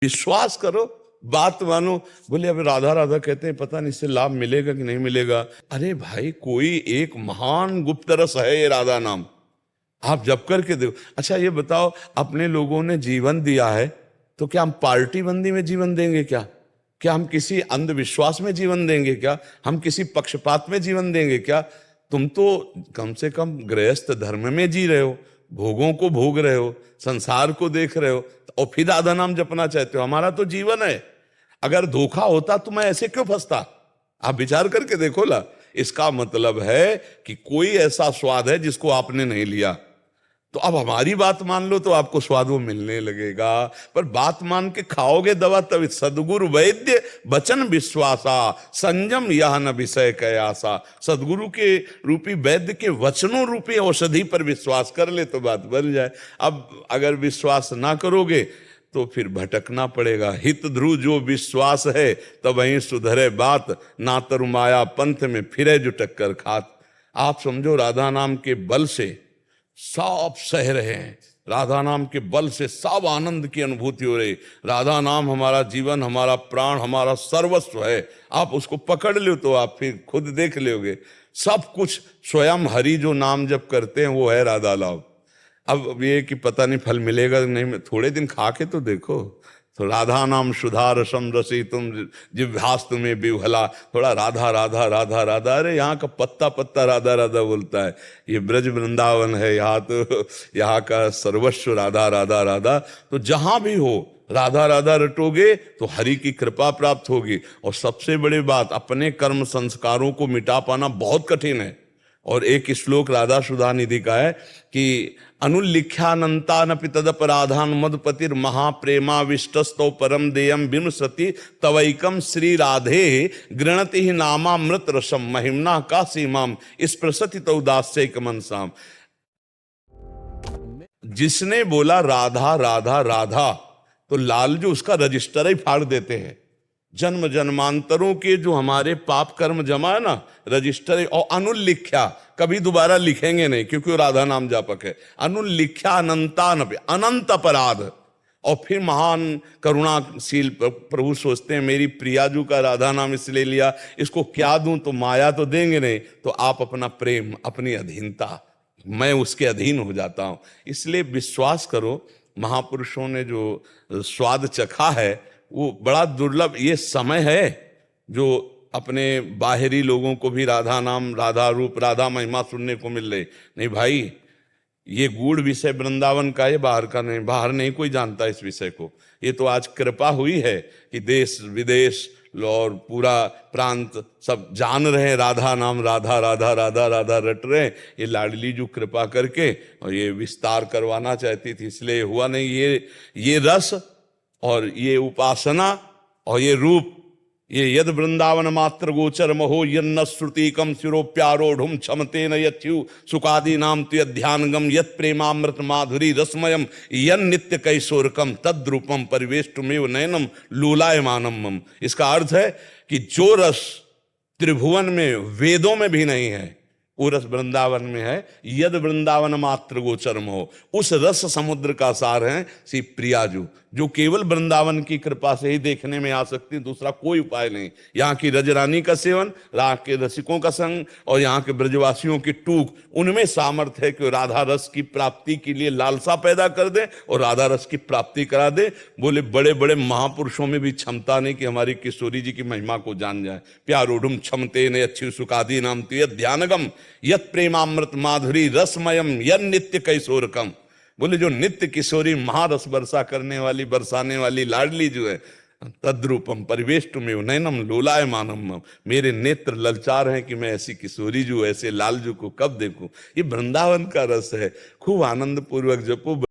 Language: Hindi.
विश्वास करो, बात मानो। बोले अब राधा राधा कहते हैं, पता नहीं इससे लाभ मिलेगा कि नहीं मिलेगा। अरे भाई, कोई एक महान गुप्त रस है ये राधा नाम, आप जप करके देखो। अच्छा ये बताओ, अपने लोगों ने जीवन दिया है तो क्या हम पार्टी बंदी में जीवन देंगे क्या? क्या हम किसी अंधविश्वास में जीवन देंगे क्या? हम किसी पक्षपात में जीवन देंगे क्या? तुम तो कम से कम गृहस्थ धर्म में जी रहे हो, भोगों को भोग रहे हो, संसार को देख रहे हो, और फिर राधा नाम जपना चाहते हो। हमारा तो जीवन है। अगर धोखा होता तो मैं ऐसे क्यों फंसता? आप विचार करके देखो ला। इसका मतलब है कि कोई ऐसा स्वाद है जिसको आपने नहीं लिया। तो अब हमारी बात मान लो तो आपको स्वाद वो मिलने लगेगा। पर बात मान के खाओगे दवा तभी। सदगुरु वैद्य वचन विश्वासा, संयम यह न विषय कयासा। सदगुरु के रूपी वैद्य के वचनों रूपी औषधि पर विश्वास कर ले तो बात बन जाए। अब अगर विश्वास ना करोगे तो फिर भटकना पड़ेगा। हित ध्रुव जो विश्वास है तब वहीं सुधरे बात, ना तरु माया पंथ में फिरे जो टक्कर खात। आप समझो राधा नाम के बल से सब सह रहे हैं, राधा नाम के बल से सब आनंद की अनुभूति हो रही। राधा नाम हमारा जीवन, हमारा प्राण, हमारा सर्वस्व है। आप उसको पकड़ लो तो आप फिर खुद देख लोगे सब कुछ स्वयं हरि जो नाम जप करते हैं वो है राधा लाभ। अब ये कि पता नहीं फल मिलेगा नहीं, थोड़े दिन खा के तो देखो। तो राधा नाम सुधा रसम रसी तुम जिह्वास तुम्हें बिवहला। थोड़ा राधा राधा राधा राधा, अरे यहाँ का पत्ता पत्ता राधा राधा बोलता है। ये ब्रज वृंदावन है, यहाँ तो यहाँ का सर्वस्व राधा राधा राधा। तो जहां भी हो राधा राधा रटोगे तो हरि की कृपा प्राप्त होगी। और सबसे बड़ी बात, अपने कर्म संस्कारों को मिटा पाना बहुत कठिन है। और एक श्लोक राधा सुधा निधि का है कि अनुल्लिख्यानंतानपि तदपराधान मदपतिर महाप्रेमाविष्टस्तो परम देयम विमसति तवैकम श्री राधे गृणति ही नामामृत रसम महिमना का सीमाम स्पृशति तो उदास्यक मनसाम। जिसने बोला राधा राधा राधा तो लालजू उसका रजिस्टर ही फाड़ देते हैं। जन्म जन्मांतरों के जो हमारे पाप कर्म जमा है ना, रजिस्टर। और अनुल्लिख्या कभी दोबारा लिखेंगे नहीं क्योंकि वो राधा नाम जापक है। अनुल्लिख्या अनंतानपि, अनंत अपराध। और फिर महान करुणाशील प्रभु सोचते हैं मेरी प्रियाजू का राधा नाम इसलिए लिया, इसको क्या दूं? तो माया तो देंगे नहीं, तो आप अपना प्रेम, अपनी अधीनता, मैं उसके अधीन हो जाता हूं। इसलिए विश्वास करो, महापुरुषों ने जो स्वाद चखा है वो बड़ा दुर्लभ। ये समय है जो अपने बाहरी लोगों को भी राधा नाम, राधा रूप, राधा महिमा सुनने को मिल रही। नहीं भाई, ये गूढ़ विषय वृंदावन का है, बाहर का नहीं। बाहर नहीं कोई जानता इस विषय को। ये तो आज कृपा हुई है कि देश विदेश और पूरा प्रांत सब जान रहे हैं राधा नाम, राधा राधा राधा राधा रट रहे हैं। ये लाडली जो कृपा करके और ये विस्तार करवाना चाहती थी, इसलिए हुआ नहीं। ये रस और ये उपासना और ये रूप, ये यद वृंदावन मात्र गोचर महो यन्न श्रुतिकम शिरोप्यारोढ़ क्षमते न यत्यु सुखादि नाम तु ध्यानगम यत प्रेमामृत माधुरी रसमयम यन नित्य कैशोरकम तद्रूपम परिवेष्टुमेव नयनम लूलायमानम मम। इसका अर्थ है कि जो रस त्रिभुवन में, वेदों में भी नहीं है, वो रस वृंदावन में है। यद वृंदावन मात्र गोचरम हो, उस रस समुद्र का सार है श्री प्रियाजू, जो केवल वृंदावन की कृपा से ही देखने में आ सकती, दूसरा कोई उपाय नहीं। यहाँ की रजरानी का सेवन, राग के रसिकों का संग और यहाँ के ब्रजवासियों की टूक, उनमें सामर्थ्य है कि राधा रस की प्राप्ति के लिए लालसा पैदा कर दे और राधा रस की प्राप्ति करा दे। बोले बड़े बड़े महापुरुषों में भी क्षमता नहीं कि हमारी किशोरी जी की महिमा को जान जाए। प्यारोढ़ क्षमते न अच्छी सुखादि नाम तु ध्यानगम यत प्रेमामृत माधुरी रसमयम यन नित्य कैशोरकम। बोले जो नित्य किशोरी महारस बरसा करने वाली, बरसाने वाली लाडली जो है, तद्रूपम परिवेष्टुमेव नयनम लोलायमानम। मेरे नेत्र ललचार हैं कि मैं ऐसी किशोरी जो, ऐसे लालजू को कब देखूं। ये वृंदावन का रस है। खूब आनंद पूर्वक जपो।